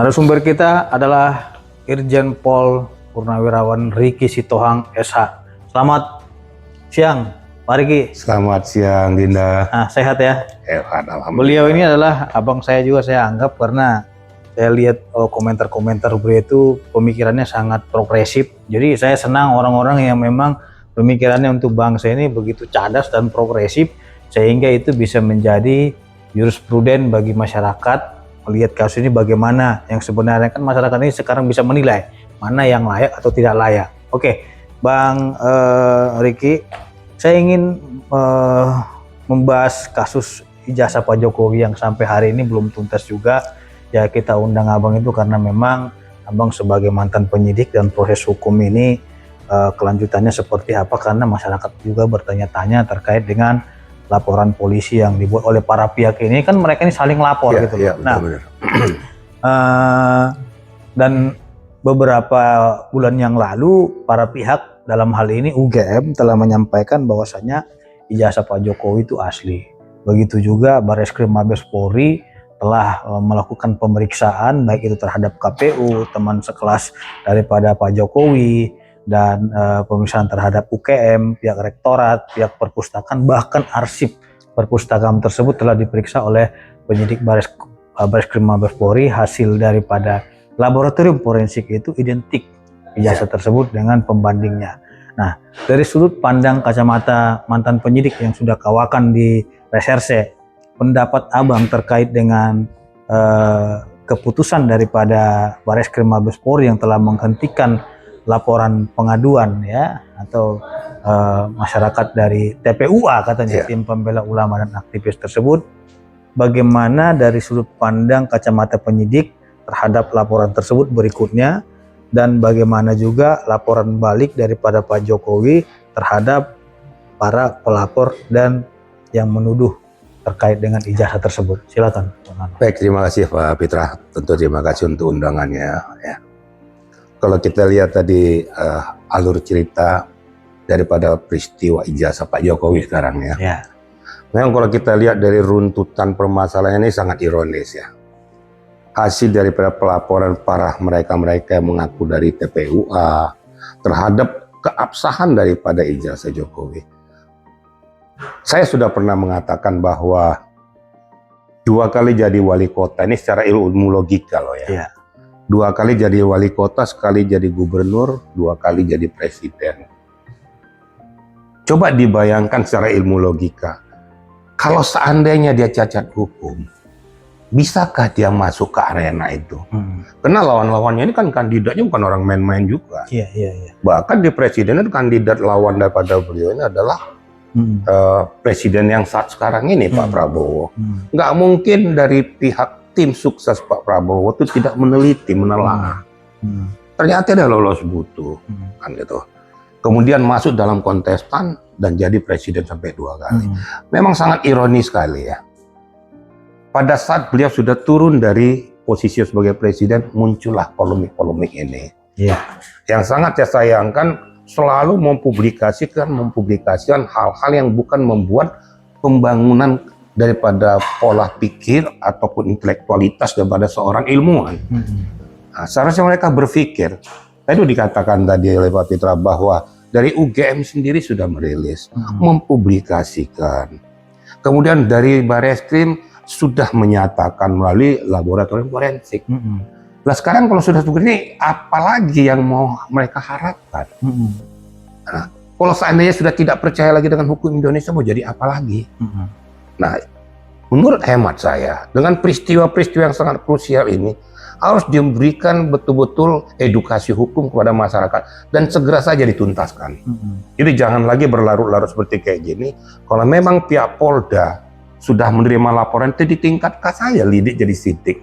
Narasumber kita adalah Irjen Pol Purnawirawan Riki Sitohang SH. Selamat siang, Pak Riki. Selamat siang, Dinda. Sehat ya? Sehat, alhamdulillah. Beliau ini adalah abang saya juga, saya anggap, karena saya lihat komentar-komentar beliau itu pemikirannya sangat progresif. Jadi saya senang orang-orang yang memang pemikirannya untuk bangsa ini begitu cadas dan progresif, sehingga itu bisa menjadi jurispruden bagi masyarakat. Melihat kasus ini bagaimana yang sebenarnya, kan masyarakat ini sekarang bisa menilai mana yang layak atau tidak layak. Oke, Bang Riki, saya ingin membahas kasus ijazah Pak Jokowi yang sampai hari ini belum tuntas juga. Ya, kita undang abang itu karena memang abang sebagai mantan penyidik dan proses hukum ini kelanjutannya seperti apa, karena masyarakat juga bertanya-tanya terkait dengan laporan polisi yang dibuat oleh para pihak ini. Kan mereka ini saling lapor gitu. Ya, nah, benar. Dan beberapa bulan yang lalu para pihak, dalam hal ini UGM, telah menyampaikan bahwasanya ijazah Pak Jokowi itu asli. Begitu juga Bareskrim Mabes Polri telah melakukan pemeriksaan baik itu terhadap KPU, teman sekelas daripada Pak Jokowi, dan pemeriksaan terhadap UKM, pihak rektorat, pihak perpustakaan, bahkan arsip perpustakaan tersebut telah diperiksa oleh penyidik Bareskrim Mabes Polri. Hasil daripada laboratorium forensik itu identik ijazah tersebut dengan pembandingnya. Nah, dari sudut pandang kacamata mantan penyidik yang sudah kawakan di reserse, pendapat abang terkait dengan keputusan daripada Bareskrim Mabes Polri yang telah menghentikan laporan pengaduan ya, atau masyarakat dari TPUA katanya, tim pembela ulama dan aktivis tersebut, bagaimana dari sudut pandang kacamata penyidik terhadap laporan tersebut berikutnya, dan bagaimana juga laporan balik daripada Pak Jokowi terhadap para pelapor dan yang menuduh terkait dengan ijazah tersebut. Silakan. Baik, terima kasih Pak Pitra. Tentu terima kasih untuk undangannya. Ya. Kalau kita lihat tadi alur cerita daripada peristiwa ijazah Pak Jokowi sekarang ya. Memang kalau kita lihat dari runtutan permasalahan ini sangat ironis ya. Hasil daripada pelaporan para mereka-mereka yang mengaku dari TPUA terhadap keabsahan daripada ijazah Jokowi. Saya sudah pernah mengatakan bahwa 2 kali jadi wali kota ini secara ilmu logika loh ya. 2 kali jadi wali kota, sekali jadi gubernur, 2 kali jadi presiden. Coba dibayangkan secara ilmu logika. Kalau seandainya dia cacat hukum, bisakah dia masuk ke arena itu? Karena lawan-lawannya ini kan kandidatnya bukan orang main-main juga. Bahkan di presiden itu kandidat lawan daripada beliau ini adalah presiden yang saat sekarang ini, Pak Prabowo. Nggak mungkin dari pihak tim sukses Pak Prabowo itu tidak meneliti, menelaah. Ternyata dia lolos butuh, kan gitu. Kemudian masuk dalam kontestan dan jadi presiden sampai 2 kali. Memang sangat ironis sekali ya. Pada saat beliau sudah turun dari posisi sebagai presiden, muncullah polemik-polemik ini. Yang sangat saya sayangkan, selalu mempublikasikan hal-hal yang bukan membuat pembangunan daripada pola pikir ataupun intelektualitas daripada seorang ilmuwan. Nah, seharusnya mereka berpikir, tadi dikatakan tadi oleh Pak Pitra bahwa dari UGM sendiri sudah merilis, mempublikasikan. Kemudian dari Bareskrim sudah menyatakan melalui laboratorium forensik. Nah sekarang kalau sudah begini, apalagi yang mau mereka harapkan? Nah, kalau seandainya sudah tidak percaya lagi dengan hukum Indonesia, mau jadi apa lagi? Nah, menurut hemat saya, dengan peristiwa-peristiwa yang sangat krusial ini, harus diberikan betul-betul edukasi hukum kepada masyarakat, dan segera saja dituntaskan. Jadi jangan lagi berlarut-larut seperti kayak gini. Kalau memang pihak Polda sudah menerima laporan, itu ditingkatkan saja lidik jadi sidik.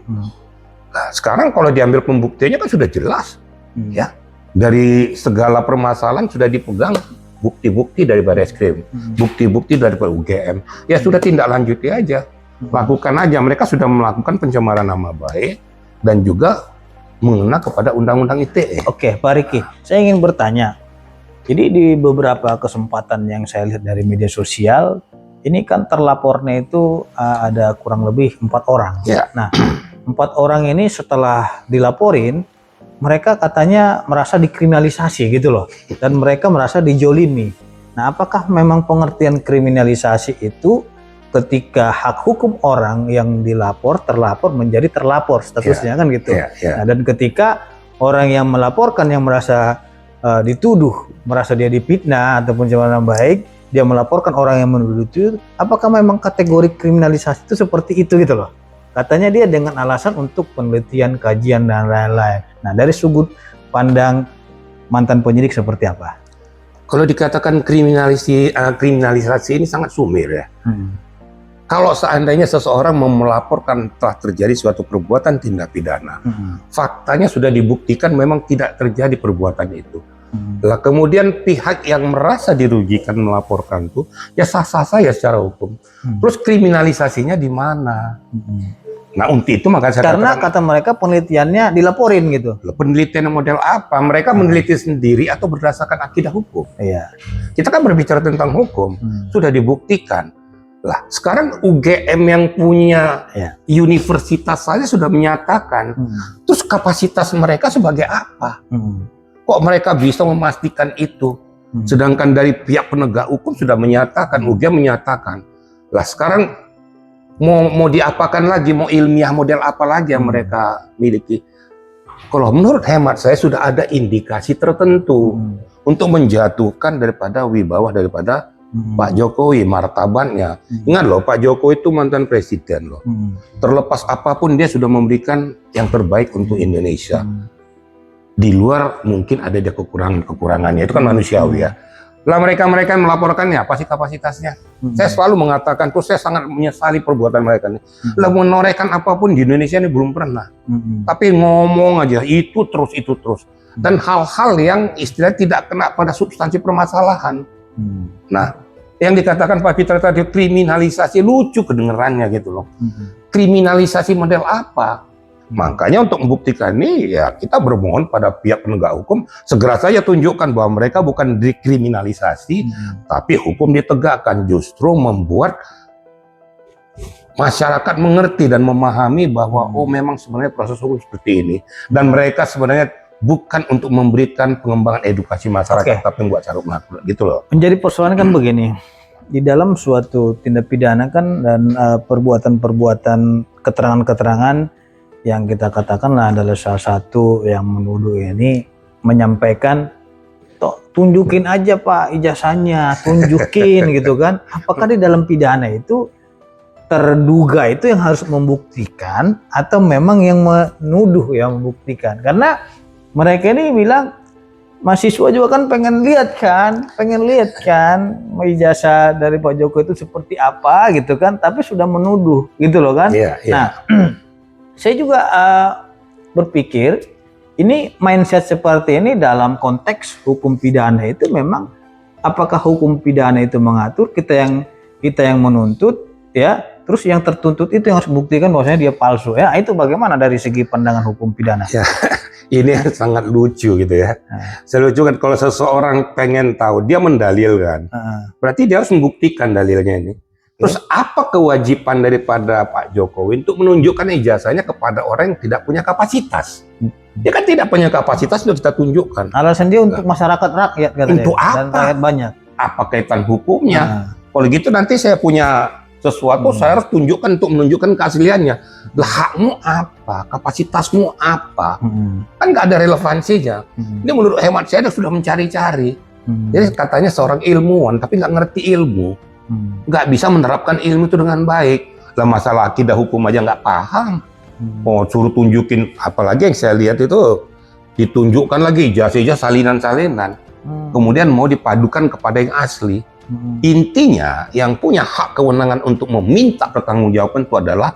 Nah, sekarang kalau diambil pembuktiannya kan sudah jelas, ya. Dari segala permasalahan sudah dipegang bukti-bukti dari Bareskrim, bukti-bukti dari UGM. Ya sudah tindak lanjuti aja, lakukan aja. Mereka sudah melakukan pencemaran nama baik dan juga mengena kepada Undang-Undang ITE. Oke, Pak Riki, saya ingin bertanya. Jadi di beberapa kesempatan yang saya lihat dari media sosial, ini kan terlapornya itu ada kurang lebih 4 orang. Nah, 4 orang ini setelah dilaporin, mereka katanya merasa dikriminalisasi gitu loh, dan mereka merasa dijolimi. Nah, apakah memang pengertian kriminalisasi itu ketika hak hukum orang yang terlapor menjadi terlapor statusnya kan gitu. Nah, dan ketika orang yang melaporkan yang merasa dituduh, merasa dia difitnah ataupun cemaran baik, dia melaporkan orang yang menuduh itu, apakah memang kategori kriminalisasi itu seperti itu gitu loh. Katanya dia dengan alasan untuk penelitian, kajian dan lain-lain. Nah, dari sudut pandang mantan penyidik seperti apa? Kalau dikatakan kriminalisasi ini sangat sumir ya. Kalau seandainya seseorang melaporkan telah terjadi suatu perbuatan tindak pidana, faktanya sudah dibuktikan memang tidak terjadi perbuatan itu. Lah kemudian pihak yang merasa dirugikan melaporkan itu, ya sah-sah saja secara hukum. Terus kriminalisasinya di mana? Nah untuk itu maka saya karena kata mereka penelitiannya dilaporin gitu. Penelitian model apa? Mereka meneliti sendiri atau berdasarkan akidah hukum? Iya. Kita kan berbicara tentang hukum, sudah dibuktikan. Lah, sekarang UGM yang punya universitas saja sudah menyatakan, terus kapasitas mereka sebagai apa? Kok mereka bisa memastikan itu? Sedangkan dari pihak penegak hukum sudah menyatakan, UGM menyatakan. Lah sekarang mau diapakan lagi? Mau ilmiah model apa lagi yang mereka miliki? Kalau menurut hemat saya sudah ada indikasi tertentu untuk menjatuhkan daripada wibawa daripada Pak Jokowi, martabatnya. Ingat loh, Pak Jokowi itu mantan presiden loh. Terlepas apapun dia sudah memberikan yang terbaik untuk Indonesia. Di luar mungkin ada dia kekurangannya, itu kan manusiawi ya. Lah mereka yang melaporkannya apa sih kapasitasnya? Saya selalu mengatakan, terus saya sangat menyesali perbuatan mereka ini. Lah menorehkan apapun di Indonesia ini belum pernah. Tapi ngomong aja itu terus. Dan hal-hal yang istilahnya tidak kena pada substansi permasalahan. Nah, yang dikatakan Pak Fitra tadi kriminalisasi, lucu kedengerannya gitu loh. Kriminalisasi model apa? Makanya untuk membuktikan ini ya kita bermohon pada pihak penegak hukum segera saja tunjukkan bahwa mereka bukan dikriminalisasi, tapi hukum ditegakkan, justru membuat masyarakat mengerti dan memahami bahwa oh memang sebenarnya proses hukum seperti ini, dan mereka sebenarnya bukan untuk memberikan pengembangan edukasi masyarakat, tapi membuat carut marut gitu loh. Menjadi persoalan kan begini, di dalam suatu tindak pidana kan dan perbuatan keterangan-keterangan yang kita katakanlah adalah salah satu yang menuduh ini menyampaikan, tunjukin aja Pak ijazahnya, tunjukin gitu kan. Apakah di dalam pidana itu terduga itu yang harus membuktikan atau memang yang menuduh yang membuktikan? Karena mereka ini bilang mahasiswa juga kan pengen lihat kan ijazah dari Pak Jokowi itu seperti apa gitu kan, tapi sudah menuduh gitu loh kan. Nah, saya juga berpikir ini mindset seperti ini dalam konteks hukum pidana itu memang apakah hukum pidana itu mengatur kita yang menuntut ya, terus yang tertuntut itu yang harus membuktikan bahwasanya dia palsu ya, itu bagaimana dari segi pandangan hukum pidana? Ya. Ini sangat lucu gitu ya. Saya lucu kan kalau seseorang pengen tahu, dia mendalilkan. Berarti dia harus membuktikan dalilnya ini. Terus apa kewajiban daripada Pak Jokowi untuk menunjukkan ijazahnya kepada orang yang tidak punya kapasitas? Dia kan tidak punya kapasitas, sudah kita tunjukkan. Alasan dia untuk masyarakat rakyat katanya. Untuk apa? Dan rakyat banyak. Apa kaitan hukumnya? Kalau gitu nanti saya punya sesuatu, saya harus tunjukkan untuk menunjukkan keasliannya. Lah hakmu apa? Kapasitasmu apa? Kan nggak ada relevansinya. Ini menurut hemat saya sudah mencari-cari. Jadi katanya seorang ilmuwan tapi nggak ngerti ilmu, nggak bisa menerapkan ilmu itu dengan baik. Lah masalah akidah hukum aja nggak paham. Oh suruh tunjukin, apalagi yang saya lihat itu ditunjukkan lagi ijazah salinan-salinan. Kemudian mau dipadukan kepada yang asli. Intinya yang punya hak kewenangan untuk meminta pertanggungjawaban itu adalah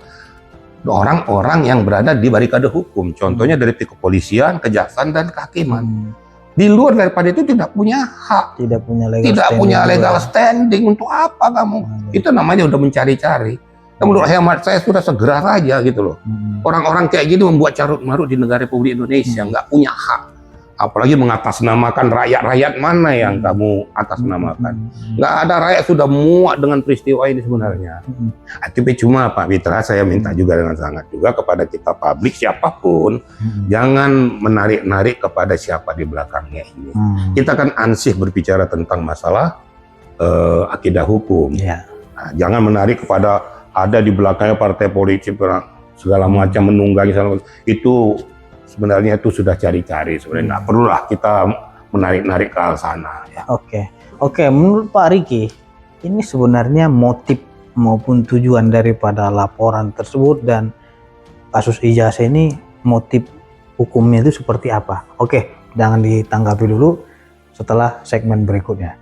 orang-orang yang berada di barikade hukum. Contohnya dari kepolisian, kejaksaan, dan kehakiman. Di luar daripada itu tidak punya hak, tidak punya legal standing. Untuk apa kamu? Itu namanya udah mencari-cari. Menurut hemat saya sudah segera saja gitu loh. Orang-orang kayak gini membuat carut marut di negara Republik Indonesia, nggak punya hak. Apalagi mengatasnamakan rakyat-rakyat mana yang kamu atasnamakan. Nggak ada rakyat sudah muak dengan peristiwa ini sebenarnya. Tapi cuma Pak Mitra, saya minta juga dengan sangat juga kepada kita publik siapapun, jangan menarik-narik kepada siapa di belakangnya ini. Kita kan ansih berbicara tentang masalah akidah hukum. Ya. Nah, jangan menarik kepada ada di belakangnya partai politik segala macam menunggangi itu. Sebenarnya itu sudah cari-cari, sebenarnya nggak perlulah kita menarik-narik ke arah sana. Ya. Oke. Menurut Pak Riki, ini sebenarnya motif maupun tujuan daripada laporan tersebut dan kasus ijazah ini, motif hukumnya itu seperti apa? Oke, jangan ditanggapi dulu setelah segmen berikutnya.